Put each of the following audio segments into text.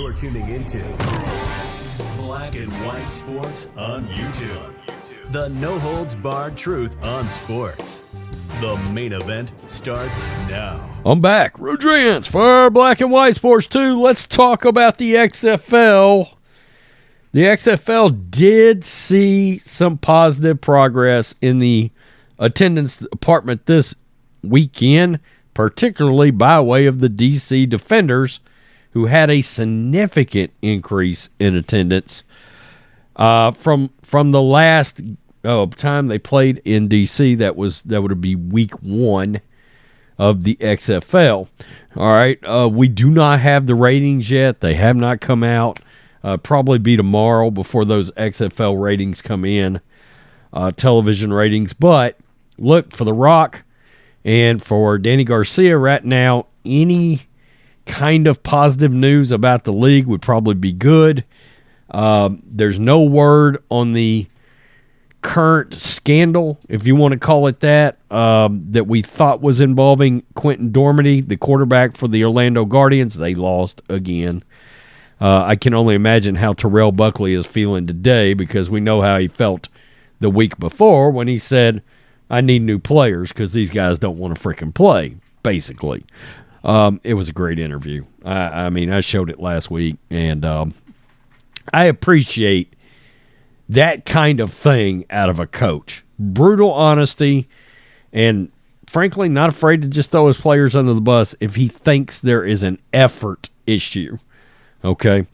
You're tuning into Black and White Sports on YouTube. The no-holds-barred truth on sports. The main event starts now. I'm back. Rodrance for Black and White Sports 2. Let's talk about the XFL. The XFL did see some positive progress in the attendance department this weekend, particularly by way of the DC Defenders, who had a significant increase in attendance from the last time they played in DC. That would be week 1 of the XFL. All right, we do not have the ratings yet. They have not come out. Probably be tomorrow before those XFL ratings come in, television ratings. But look, for The Rock and for Danny Garcia right now, any kind of positive news about the league would probably be good. There's no word on the current scandal, if you want to call it that, that we thought was involving Quentin Dormady, the quarterback for the Orlando Guardians. They lost again. I can only imagine how Terrell Buckley is feeling today, because we know how he felt the week before when he said, I need new players because these guys don't want to freaking play, basically. It was a great interview. I mean, I showed it last week, and I appreciate that kind of thing out of a coach. Brutal honesty, and frankly, not afraid to just throw his players under the bus if he thinks there is an effort issue. Okay?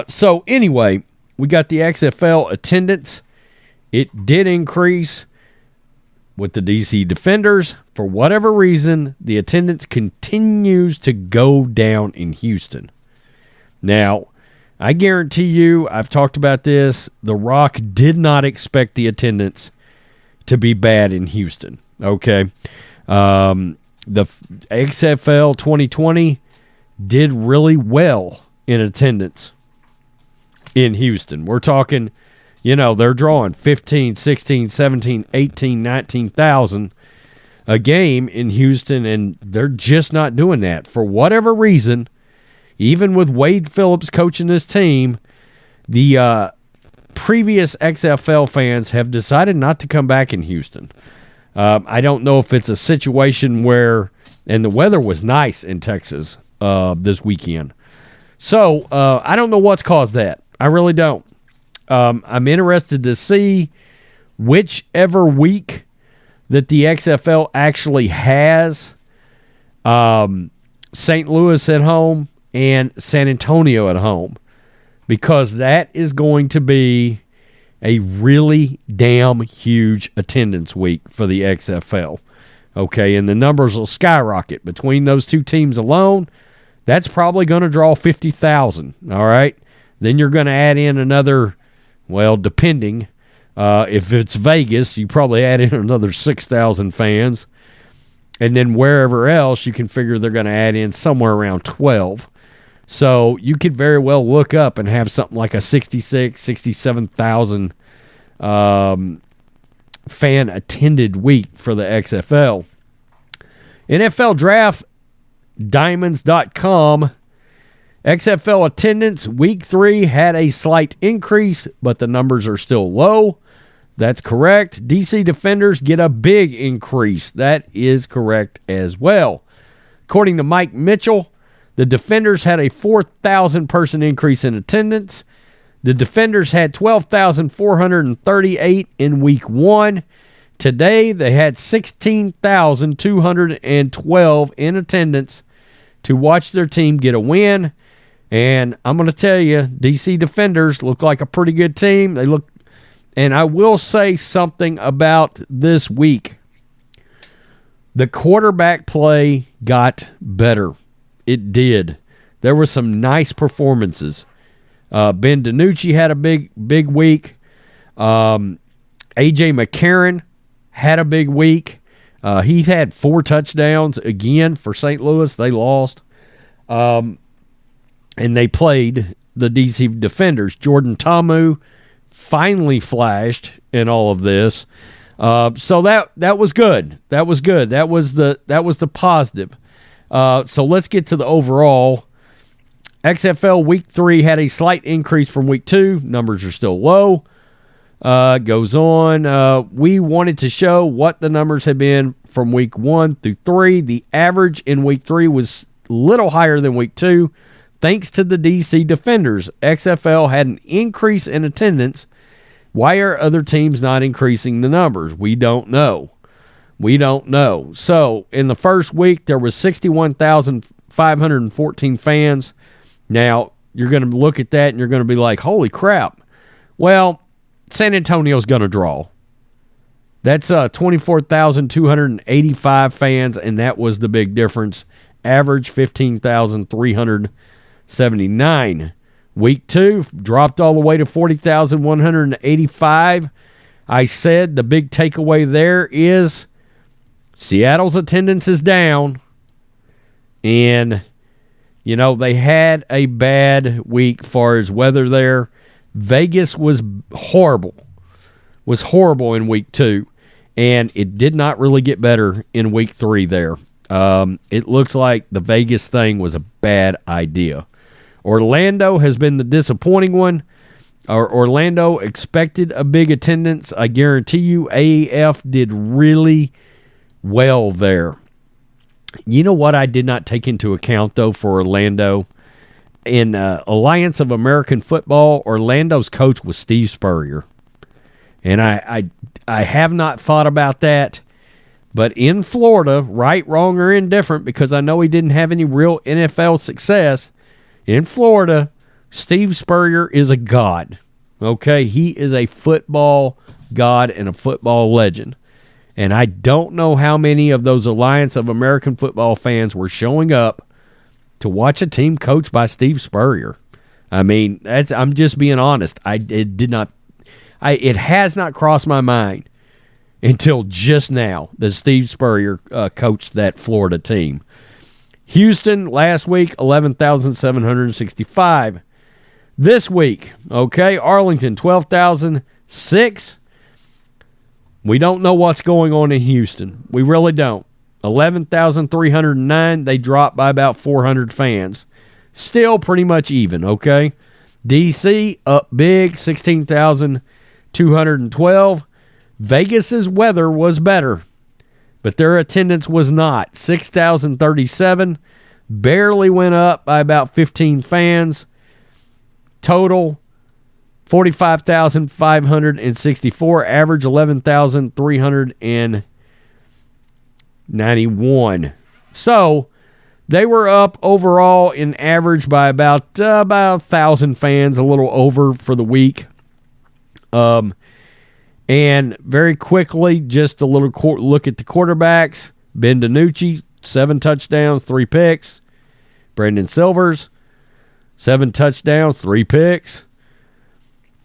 So anyway, we got the XFL attendance. It did increase with the DC Defenders. For whatever reason, the attendance continues to go down in Houston. Now, I guarantee you, I've talked about this, The Rock did not expect the attendance to be bad in Houston. Okay? The XFL 2020 did really well in attendance in Houston. We're talking, they're drawing 15, 16, 17, 18, 19,000 a game in Houston, and they're just not doing that. For whatever reason, even with Wade Phillips coaching this team, the previous XFL fans have decided not to come back in Houston. I don't know if it's a situation where, and the weather was nice in Texas this weekend. So I don't know what's caused that. I really don't. I'm interested to see whichever week that the XFL actually has St. Louis at home and San Antonio at home, because that is going to be a really damn huge attendance week for the XFL. Okay, and the numbers will skyrocket. Between those two teams alone, that's probably going to draw 50,000, all right? Then you're going to add in another, well, depending, if it's Vegas, you probably add in another 6,000 fans. And then wherever else, you can figure they're going to add in somewhere around 12. So you could very well look up and have something like a 66, 67,000 fan-attended week for the XFL. NFL Draft Diamonds.com. XFL attendance week 3 had a slight increase, but the numbers are still low. That's correct. DC Defenders get a big increase. That is correct as well. According to Mike Mitchell, the Defenders had a 4,000 person increase in attendance. The Defenders had 12,438 in week 1. Today, they had 16,212 in attendance to watch their team get a win. And I'm going to tell you, DC Defenders look like a pretty good team. And I will say something about this week. The quarterback play got better. It did. There were some nice performances. Ben DiNucci had a big week. A.J. McCarron had a big week. He had 4 touchdowns again for St. Louis. They lost. And they played the DC Defenders. Jordan Ta'amu finally flashed in all of this. So that was good. That was good. That was the positive. So let's get to the overall. XFL Week 3 had a slight increase from Week 2. Numbers are still low. Goes on. We wanted to show what the numbers had been from Week 1 through 3. The average in Week 3 was a little higher than Week 2. Thanks to the DC Defenders, XFL had an increase in attendance. Why are other teams not increasing the numbers? We don't know. So, in the first week, there was 61,514 fans. Now, you're going to look at that and you're going to be like, holy crap. Well, San Antonio's going to draw. That's 24,285 fans, and that was the big difference. Average 15,379. Week 2 dropped all the way to 40,185. I said the big takeaway there is Seattle's attendance is down. And, they had a bad week as far as weather there. Vegas was horrible. Was horrible in Week 2. And it did not really get better in Week 3 there. It looks like the Vegas thing was a bad idea. Orlando has been the disappointing one. Orlando expected a big attendance. I guarantee you AAF did really well there. You know what I did not take into account, though, for Orlando? In Alliance of American Football, Orlando's coach was Steve Spurrier. And I have not thought about that. But in Florida, right, wrong, or indifferent, because I know he didn't have any real NFL success, in Florida, Steve Spurrier is a god. Okay, he is a football god and a football legend. And I don't know how many of those Alliance of American Football fans were showing up to watch a team coached by Steve Spurrier. I mean, I'm just being honest. It has not crossed my mind until just now that Steve Spurrier coached that Florida team. Houston, last week, 11,765. This week, okay, Arlington, 12,006. We don't know what's going on in Houston. We really don't. 11,309. They dropped by about 400 fans. Still pretty much even, okay? DC, up big, 16,212. Vegas's weather was better, but their attendance was not. 6,037, barely went up by about 15 fans. Total, 45,564, average 11,391. So, they were up overall in average by about 1,000 fans, a little over for the week. And very quickly, just a little look at the quarterbacks. Ben DiNucci, 7 touchdowns, 3 picks. Brandon Silvers, 7 touchdowns, 3 picks.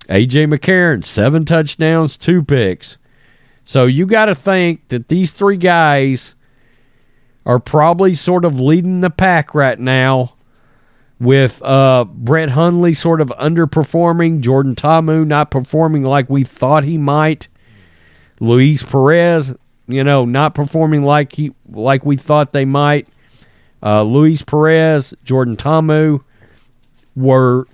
A.J. McCarron, 7 touchdowns, 2 picks. So you got to think that these 3 guys are probably sort of leading the pack right now, with Brett Hundley sort of underperforming, Jordan Ta'amu not performing like we thought he might, Luis Perez, not performing like we thought they might. Luis Perez, Jordan Ta'amu were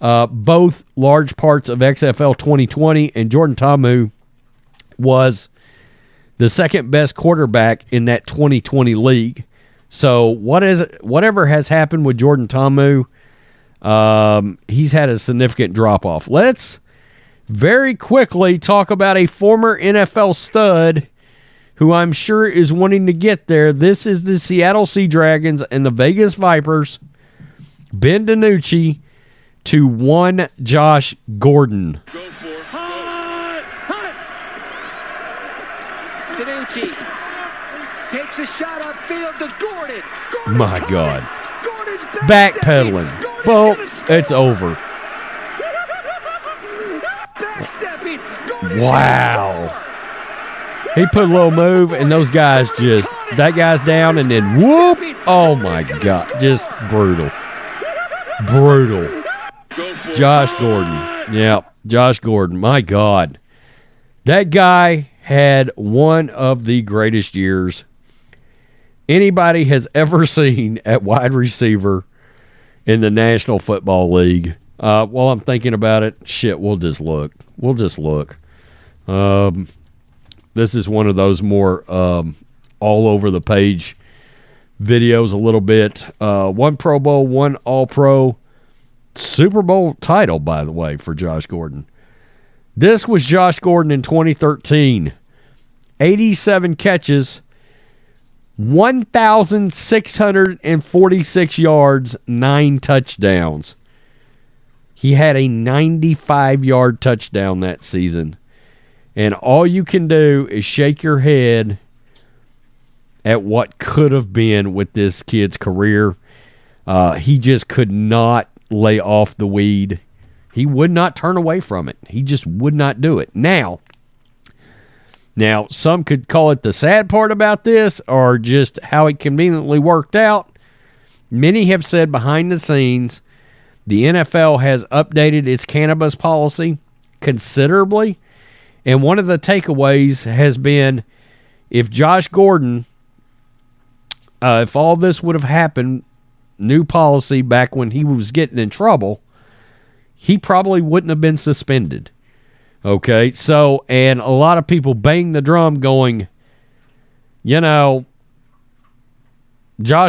both large parts of XFL 2020, and Jordan Ta'amu was the second best quarterback in that 2020 league. So whatever has happened with Jordan Ta'amu, he's had a significant drop-off. Let's very quickly talk about a former NFL stud who I'm sure is wanting to get there. This is the Seattle Sea Dragons and the Vegas Vipers. Ben DiNucci to 1 Josh Gordon. Go for it. Hot! DiNucci takes a shot upfield to Gordon. My God. Backpedaling. Well, it's over. Wow. He put a little move, and those guys that guy's down, and then whoop. Oh, my God. Just brutal. Brutal. Josh Gordon. Yeah, Josh Gordon. My God. That guy had one of the greatest years anybody has ever seen at wide receiver in the National Football League. While I'm thinking about it, shit, we'll just look. This is one of those more all over the page videos a little bit. One Pro Bowl, one All-Pro. Super Bowl title, by the way, for Josh Gordon. This was Josh Gordon in 2013. 87 catches, 1,646 yards, 9 touchdowns. He had a 95-yard touchdown that season. And all you can do is shake your head at what could have been with this kid's career. He just could not lay off the weed. He would not turn away from it. He just would not do it. Now, some could call it the sad part about this or just how it conveniently worked out. Many have said behind the scenes, the NFL has updated its cannabis policy considerably. And one of the takeaways has been if Josh Gordon, if all this would have happened, new policy back when he was getting in trouble, he probably wouldn't have been suspended. Okay, so, and a lot of people bang the drum going, Josh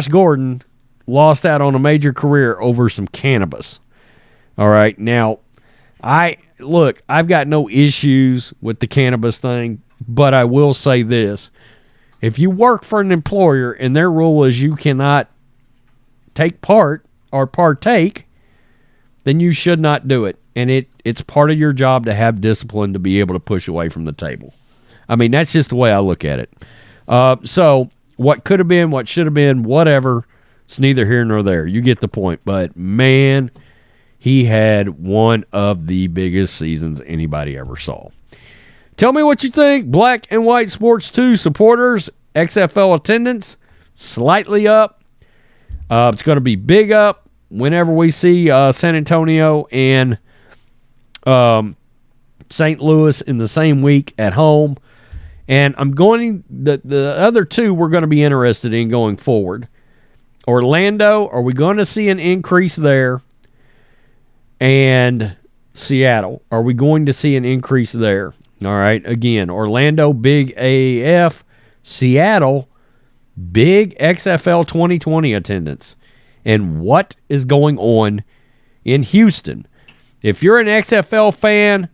Gordon lost out on a major career over some cannabis. All right, now, I've got no issues with the cannabis thing, but I will say this. If you work for an employer and their rule is you cannot take part or partake, then you should not do it. And it's part of your job to have discipline to be able to push away from the table. I mean, that's just the way I look at it. So what could have been, what should have been, whatever, it's neither here nor there. You get the point. But, man, he had one of the biggest seasons anybody ever saw. Tell me what you think. Black and White Sports 2 supporters, XFL attendance, slightly up. It's going to be big up whenever we see San Antonio and St. Louis in the same week at home. And I'm going, the other two we're going to be interested in going forward. Orlando, are we going to see an increase there? And Seattle, are we going to see an increase there? All right, again, Orlando, big AAF. Seattle, big XFL 2020 attendance. And what is going on in Houston? If you're an XFL fan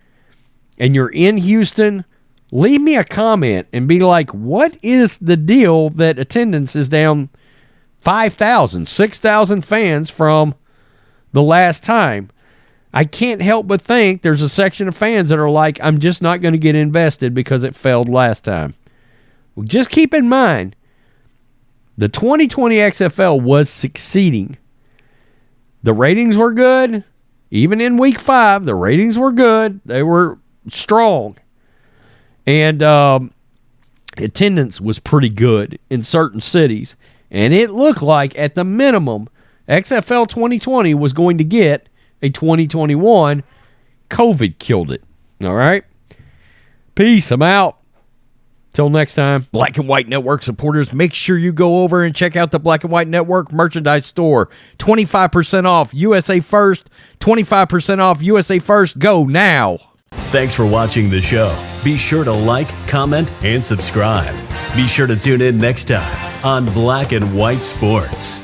and you're in Houston, leave me a comment and be like, what is the deal that attendance is down 5,000, 6,000 fans from the last time? I can't help but think there's a section of fans that are like, I'm just not going to get invested because it failed last time. Well, just keep in mind, the 2020 XFL was succeeding. The ratings were good. Even in week 5, the ratings were good. They were strong. And attendance was pretty good in certain cities. And it looked like, at the minimum, XFL 2020 was going to get a 2021. COVID killed it. All right? Peace. I'm out. Till next time. Black and White Network supporters, make sure you go over and check out the Black and White Network merchandise store. 25% off USA First. 25% off USA First. Go now. Thanks for watching the show. Be sure to like, comment, and subscribe. Be sure to tune in next time on Black and White Sports.